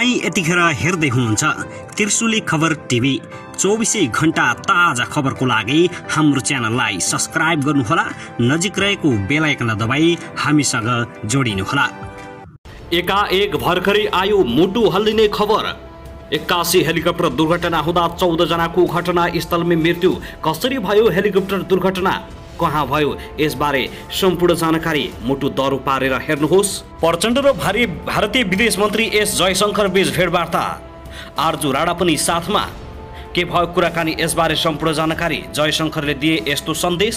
तपाई यतिखेर हेर्दै हुनुहुन्छ त्रिशुली खबर टिभी। 24 घण्टा ताजा खबरको लागि हाम्रो च्यानललाई सब्स्क्राइब गर्नुहोला, नजिक रहेको बेल आइकन दबाई हामीसँग जोडिनुहोला। एकाएक भर्खरै आयो मुटु हल्लिने खबर। 81 हेलिकप्टर दुर्घटना हुँदा 14 जनाको घटनास्थलमै मृत्यु। कसरी भयो हेलिकप्टर दुर्घटना, कहाँ भयो, यसबारे सम्पूर्ण जानकारी मुटु दरो पारेर हेर्नुहोस्। प्रचण्ड र भारतीय विदेश मन्त्री एस जयशंकर बीच भेटवार्ता, आरजू राणा पनि साथमा। के भयो कुराकानी, यसबारे सम्पूर्ण जानकारी। जयशंकरले दिए यस्तो सन्देश,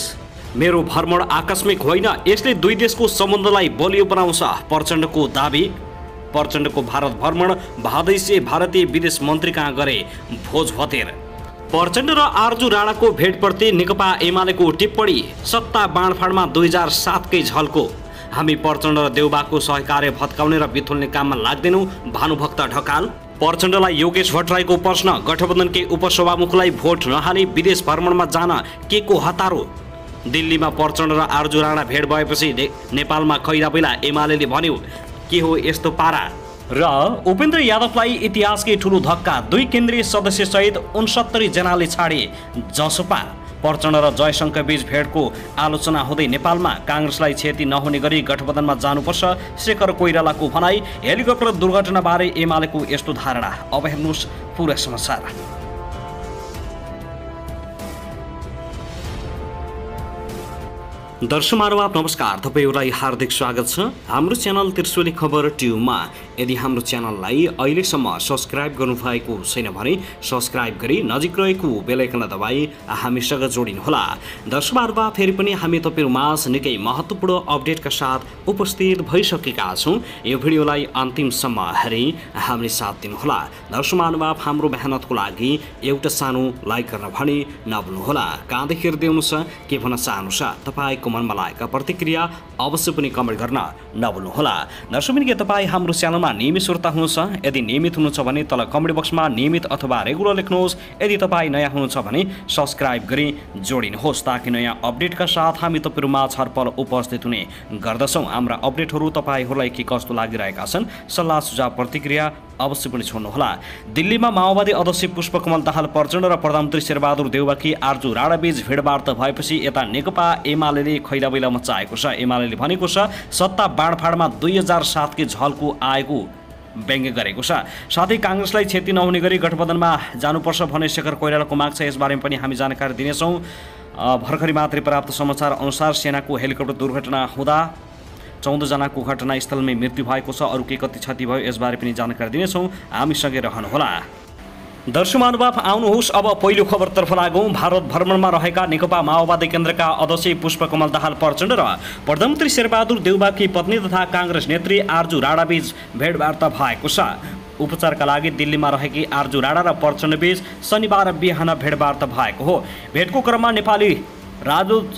मेरो भ्रमण आकस्मिक होइन, यसले दुई देशको सम्बन्धलाई बलियो बनाउँछ, प्रचण्डको दाबी। प्रचण्डको भारत भ्रमण, भादैसे भारतीय विदेश मन्त्री कहाँ गरे भोज भतेर। प्रचण्ड र आरजू राणाको भेटप्रति नेकपा एमालेको टिप्पणी, सत्ता बाँडफाँडमा 2007कै झल्को। हामी प्रचण्ड र देउबाको सहकार्य भत्काउने र बिथुल्ने काममा लाग्दैनौँ, भानुभक्त ढकाल। प्रचण्डलाई योगेश भट्टराईको प्रश्न, गठबन्धनकै उपसभामुखलाई भोट नहाली विदेश भ्रमणमा जान के को हतारो। दिल्लीमा प्रचण्ड र आरजू राणा भेट भएपछि नेपालमा खैराबैला एमालेले भन्यो, के हो यस्तो पारा। र उपेन्द्र यादवलाई इतिहासकै ठुलो धक्का, 2 केन्द्रीय सदस्य सहित 69 जनाले छाडे जसपा। प्रचण्ड र जयशंकर बीच भेटको आलोचना हुँदै नेपालमा काङ्ग्रेसलाई क्षति नहुने गरी गठबन्धनमा जानुपर्छ, शेखर कोइरालाको भनाई। हेलिकप्टर दुर्घटनाबारे एमालेको यस्तो धारणा। अब हेर्नुहोस् पुरा समाचार। दर्शक महानुभाव नमस्कार, तपाईहरुलाई हार्दिक स्वागत छ हाम्रो च्यानल त्रिशुली खबर ट्युबमा। यदि हाम्रो च्यानललाई अहिलेसम्म सब्स्क्राइब गर्नुभएको छैन भने सब्स्क्राइब गरी नजिक रहेको बेल आइकन दबाई हामीसँग जोडिनुहोला। दर्शक महानुभाव, फेरि पनि हामी तपाईहरुमाझ निकै महत्त्वपूर्ण अपडेटका साथ उपस्थित भइसकेका छौं। यो भिडियोलाई अन्तिमसम्म हेरी हामीले साथ दिनुहोला। दर्शक महानुभाव, हाम्रो मेहनतको लागि एउटा सानो लाइक गर्न भने नभुल्नुहोला। कहाँदेखि हेर्दै हुनुहुन्छ, के भन्न चाहनुहुन्छ, तपाईको मनमा लागेका प्रतिक्रिया अवश्य पनि कमेन्ट गर्न नभुल्नुहोला। दर्शक, के तपाईँ हाम्रो च्यानलमा नियमित श्रोता हुनुहुन्छ? यदि नियमित हुनुहुन्छ भने तल कमेन्ट बक्समा नियमित अथवा रेगुलर लेख्नुहोस्। यदि तपाईँ नयाँ हुनुहुन्छ भने सब्स्क्राइब गरी जोडिनुहोस्, ताकि नयाँ अपडेटका साथ हामी तपाईहरुमा हरपल उपस्थित हुने गर्दछौँ। हाम्रा अपडेटहरू तपाईहरूलाई के कस्तो लागिरहेका छन्, सल्लाह सुझाव प्रतिक्रिया अवश्य पनि छोड्नुहोला। दिल्लीमा माओवादी अध्यक्ष पुष्पकमल दाहाल प्रचण्ड र प्रधानमन्त्री शेरबहादुर देउवाकी आरजू राणा बीच भेटवार्ता भएपछि यता नेकपा एमालेले खैराबैला मचाएको छ। एमालेले भनेको छ, सत्ता बाँडफाँडमा 2007कै झल्को आएको व्यङ्ग्य गरेको छ। साथै काङ्ग्रेसलाई क्षति नहुने गरी गठबन्धनमा जानुपर्छ भन्ने शेखर कोइरालाको माग छ। यसबारेमा पनि हामी जानकारी दिनेछौँ। भर्खरै मात्रै प्राप्त समाचार अनुसार सेनाको हेलिकप्टर दुर्घटना हुँदा 14 जनाको घटनास्थलमै मृत्यु भएको छ। अरू के कति क्षति भयो यसबारे पनि जानकारी दिनेछौँ, हामीसँगै रहनुहोला। दर्शक महानुभाव, आउनुहोस् अब पहिलो खबरतर्फ लागौँ। भारत भ्रमणमा रहेका नेकपा माओवादी केन्द्रका अध्यक्ष पुष्पकमल दाहाल प्रचण्ड र प्रधानमन्त्री शेरबहादुर देउवाकी पत्नी तथा काङ्ग्रेस नेत्री आरजू राणा बीच भेटवार्ता भएको छ। उपचारका लागि दिल्लीमा रहेकी आरजू राणा र प्रचण्ड बीच शनिबार बिहान भेटवार्ता भएको हो। भेटको क्रममा नेपाली राजदूत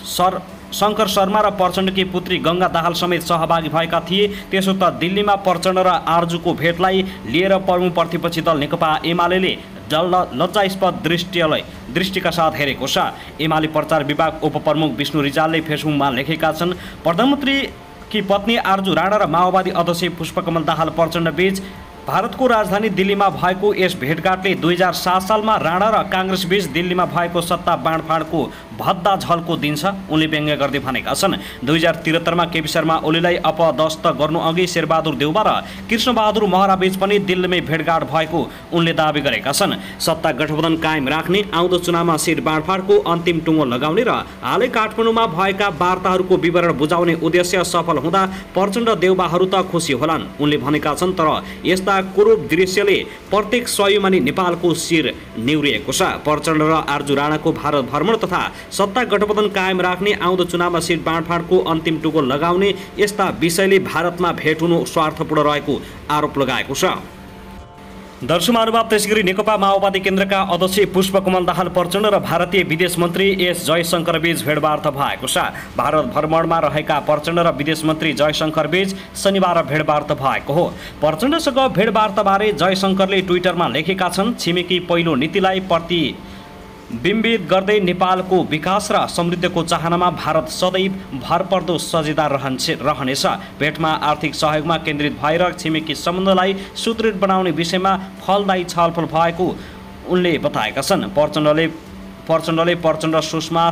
शङ्कर शर्मा र प्रचण्डकी पुत्री गङ्गा दाहाल समेत सहभागी भएका थिए। त्यसो त दिल्लीमा प्रचण्ड र आरजूको भेटलाई लिएर प्रमुख प्रतिपक्षी दल नेकपा एमाले लज्जास्पद दृष्टिका साथ हेरेको छ। एमाले प्रचार विभाग उपप्रमुख विष्णु रिजालले फेसबुकमा लेखेका छन्, प्रधानमन्त्रीकी पत्नी आरजू राणा र माओवादी अध्यक्ष पुष्पकमल दाहाल प्रचण्ड बीच भारतको राजधानी दिल्लीमा भएको यस भेटघाटले 2007 सालमा राणा र काङ्ग्रेस बीच दिल्लीमा भएको सत्ता बाँडफाँडको भद्दा झल्को दिन्छ, उनले व्यङ्ग्य गर्दै भनेका छन्। 2073मा केपी शर्मा ओलीलाई अपदस्थ गर्नु अघि शेरबहादुर देउवा र कृष्णबहादुर महरा बीच पनि दिल्लीमै भेटघाट भएको उनले दावी गरेका छन्। सत्ता गठबन्धन कायम राख्ने, आउँदो चुनावमा सिट बाँडफाँडको अन्तिम टुङ्गो लगाउने र हालै काठमाडौँमा भएका वार्ताहरूको विवरण बुझाउने उद्देश्य सफल हुँदा प्रचण्ड देउवाहरू त खुसी होलान्, उनले भनेका छन्। तर यस्ता कुरूप दृश्यले प्रत्येक सहयोगी नेपालको शिर निहुरिएको छ। प्रचण्ड र आरजू राणाको भारत भ्रमण तथा सत्ता गठबन्धन कायम राख्ने, आउँदो चुनावमा सिट बाँडफाँडको अन्तिम टुङ्गो लगाउने यस्ता विषयले भारतमा भेट हुनु स्वार्थपूर्ण रहेको आरोप लगाएको छ। दर्शक महानुभाव, त्यसैगरी नेकपा माओवादी केन्द्रका अध्यक्ष पुष्पकमल दाहाल प्रचण्ड र भारतीय विदेश मन्त्री एस जयशंकर बीच भेटवार्ता भएको छ। भारत भ्रमणमा रहेका प्रचण्ड र विदेश मन्त्री जयशंकर बीच शनिबार भेटवार्ता भएको हो। प्रचण्डसँग भेटवार्ताबारे जयशंकरले ट्विटरमा लेखेका छन्, छिमेकी पहिलो नीतिलाई बिम्बित गर्दै नेपालको विकास र समृद्धिको चाहनामा भारत सदैव भरपर्दो साझेदार रहनेछ। भेटमा आर्थिक सहयोगमा केन्द्रित भएर छिमेकी सम्बन्धलाई सुदृढ बनाउने विषयमा फलदायी छलफल भएको उनले बताएका छन्। प्रचण्डले सुषमा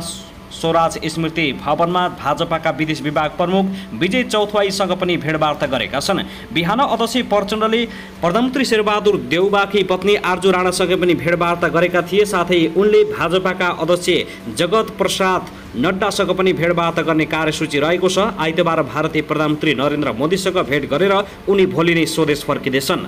स्वराज स्मृति भवनमा भाजपाका विदेश विभाग प्रमुख विजय चौथवाईसँग पनि भेटवार्ता गरेका छन्। बिहान अध्यक्ष प्रचण्डले प्रधानमन्त्री शेरबहादुर देउबाकी पत्नी आर्जु राणासँग पनि भेटवार्ता गरेका थिए। साथै उनले भाजपाका अध्यक्ष जगत प्रसाद नड्डासँग पनि भेटवार्ता गर्ने कार्यसूची रहेको छ। आइतबार भारतीय प्रधानमन्त्री नरेन्द्र मोदीसँग भेट गरेर उनी भोलि नै स्वदेश फर्किँदैछन्।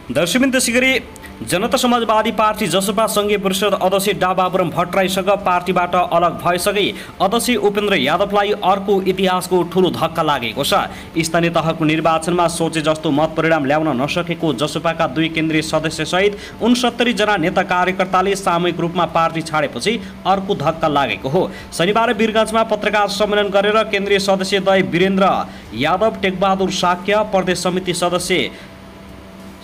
दर्शकवृन्द, त्यसैगरी जनता समाजवादी पार्टी जसपा सङ्घीय परिषद अध्यक्ष डा बाबुराम भट्टराईसँग पार्टीबाट अलग भएसँगै अध्यक्ष उपेन्द्र यादवलाई अर्को इतिहासको ठूलो धक्का लागेको छ। स्थानीय तहको निर्वाचनमा सोचे जस्तो मत परिणाम ल्याउन नसकेको जसपाका 2 केन्द्रीय सदस्यसहित 69 जना नेता कार्यकर्ताले सामूहिक रूपमा पार्टी छाडेपछि अर्को धक्का लागेको हो। शनिबार वीरगञ्जमा पत्रकार सम्मेलन गरेर केन्द्रीय सदस्यद्वय वीरेन्द्र यादव, टेकबहादुर साक्य, प्रदेश समिति सदस्य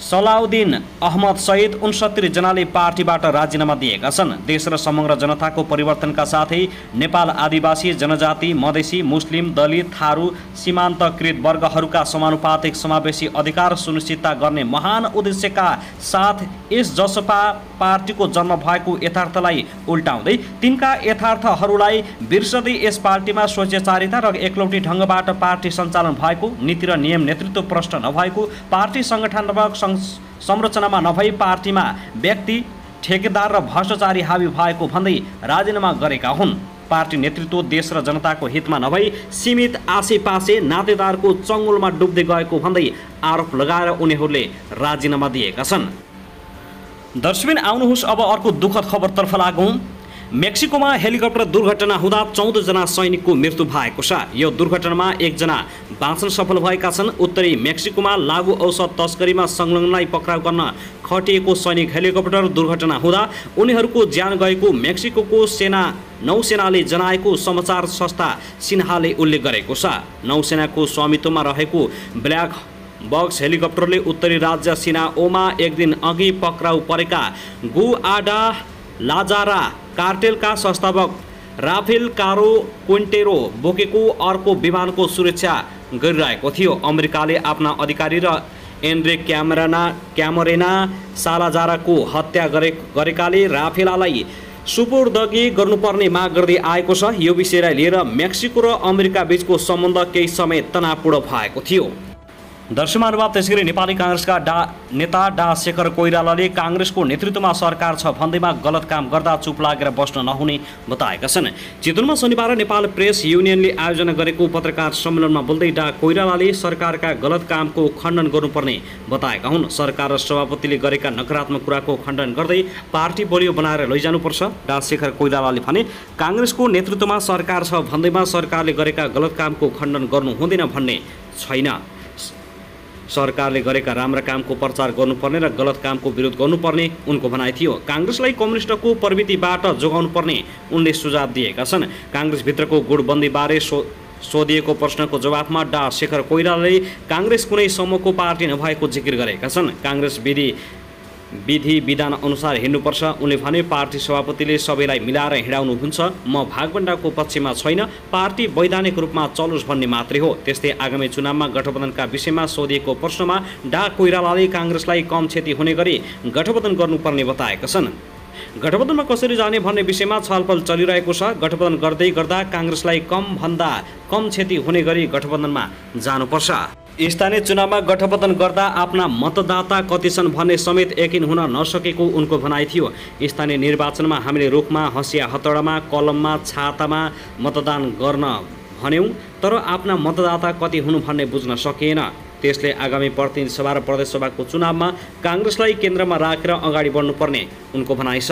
सलाउद्दिन अहमद सहित 69 जनाले पार्टीबाट राजीनामा दिएका छन्। देश र समग्र जनताको परिवर्तनका साथै नेपाल आदिवासी जनजाति, मधेसी, मुस्लिम, दलित, थारू, सीमान्तकृत वर्गहरूका समानुपातिक समावेशी अधिकार सुनिश्चितता गर्ने महान उद्देश्यका साथ यस जसपा पार्टीको जन्म भएको यथार्थलाई उल्टाउँदै तिनका यथार्थहरूलाई बिर्सदै यस पार्टीमा स्वेच्छाचारिता र एकलौटी ढङ्गबाट पार्टी सञ्चालन भएको, नीति र नियम नेतृत्व प्रष्ट नभएको, पार्टी सङ्गठनात्मक संरचनामा नभई पार्टीमा व्यक्ति, ठेकेदार र भ्रष्टाचारी हावी भएको भन्दै राजीनामा गरेका हुन्। पार्टी नेतृत्व देश र जनताको हितमा नभई सीमित आसेपासे नातेदारको चङ्गुलमा डुब्दै गएको भन्दै आरोप लगाएर उनीहरूले राजीनामा दिएका छन्। दर्शकबिन, आउनुहोस् अब अर्को दुःखद खबरतर्फ लागौँ। मेक्सिकोमा हेलिकप्टर दुर्घटना हुँदा 14 जना सैनिकको मृत्यु भएको छ। यो दुर्घटनामा 1 जना बाँच्न सफल भएका छन्। उत्तरी मेक्सिकोमा लागु औषध तस्करीमा संलग्नलाई पक्राउ गर्न खटिएको सैनिक हेलिकप्टर दुर्घटना हुँदा उनीहरूको ज्यान गएको मेक्सिकोको नौसेनाले जनाएको समाचार संस्था सिन्हाले उल्लेख गरेको छ। नौसेनाको स्वामित्वमा रहेको ब्ल्याक बक्स हेलिकप्टरले उत्तरी राज्य सिनाओमा 1 दिन अघि पक्राउ परेका गुआडा लाजारा कार्टेलका संस्थापक राफेल कारो क्विन्टेरो बोकेको अर्को विमानको सुरक्षा गरिरहेको थियो। अमेरिकाले आफ्ना अधिकारी र एन्ड्रे क्यामरेना सालाजाराको हत्या गरेकाले राफेलालाई सुपुर्दगी गर्नुपर्ने माग गर्दै आएको छ। यो विषयलाई लिएर मेक्सिको र अमेरिका बीचको सम्बन्ध केही समय तनावपूर्ण भएको थियो। दर्शक महानुभाव, त्यसैगरी नेपाली काङ्ग्रेसका नेता डा शेखर कोइरालाले काङ्ग्रेसको नेतृत्वमा सरकार छ भन्दैमा गलत काम गर्दा चुप लागेर बस्न नहुने बताएका छन्। चितवनमा शनिबार नेपाल प्रेस युनियनले आयोजना गरेको पत्रकार सम्मेलनमा बोल्दै डा कोइरालाले सरकारका गलत कामको खण्डन गर्नुपर्ने बताएका हुन्। सरकार र सभापतिले गरेका नकारात्मक कुराको खण्डन गर्दै पार्टी बलियो बनाएर लैजानुपर्छ। डा शेखर कोइरालाले भने काङ्ग्रेसको नेतृत्वमा सरकार छ भन्दैमा सरकारले गरेका गलत कामको खण्डन गर्नु हुँदैन भन्ने छैन। सरकारले गरेका राम्रा कामको प्रचार गर्नुपर्ने र गलत कामको विरोध गर्नुपर्ने उनको भनाइ थियो। काङ्ग्रेसलाई कम्युनिस्टको प्रवृत्तिबाट जोगाउनुपर्ने उनले सुझाव दिएका छन्। काङ्ग्रेसभित्रको गुटबन्दीबारे सोधिएको प्रश्नको जवाफमा डा शेखर कोइरालाले काङ्ग्रेस कुनै समूहको पार्टी नभएको जिकिर गरेका छन्। काङ्ग्रेस विधि विधान अनुसार हिँड्नुपर्छ। उनले भने पार्टी सभापतिले सबैलाई मिलाएर हिँडाउनुहुन्छ। म भागभण्डाको पक्षमा छैन, पार्टी वैधानिक रूपमा चलोस् भन्ने मात्रै हो। त्यस्तै आगामी चुनावमा गठबन्धनका विषयमा सोधिएको प्रश्नमा डा कोइरालाले काङ्ग्रेसलाई कम क्षति हुने गरी गठबन्धन गर्नुपर्ने बताएका छन्। गठबन्धनमा कसरी जाने भन्ने विषयमा छलफल चलिरहेको छ। गठबन्धन गर्दै गर्दा काङ्ग्रेसलाई कमभन्दा कम क्षति हुने गरी गठबन्धनमा जानुपर्छ। स्थानीय चुनावमा गठबन्धन गर्दा आफ्ना मतदाता कति छन् भन्ने समेत यकिन हुन नसकेको उनको भनाइ थियो। स्थानीय निर्वाचनमा हामीले रुखमा, हँसिया हतौडामा, कलममा, छातामा मतदान गर्न भन्यौँ, तर आफ्ना मतदाता कति हुनु भन्ने बुझ्न सकिएन। त्यसले आगामी प्रतिनिधि सभा र प्रदेश सभाको चुनावमा काङ्ग्रेसलाई केन्द्रमा राखेर अगाडि बढ्नुपर्ने उनको भनाइ छ।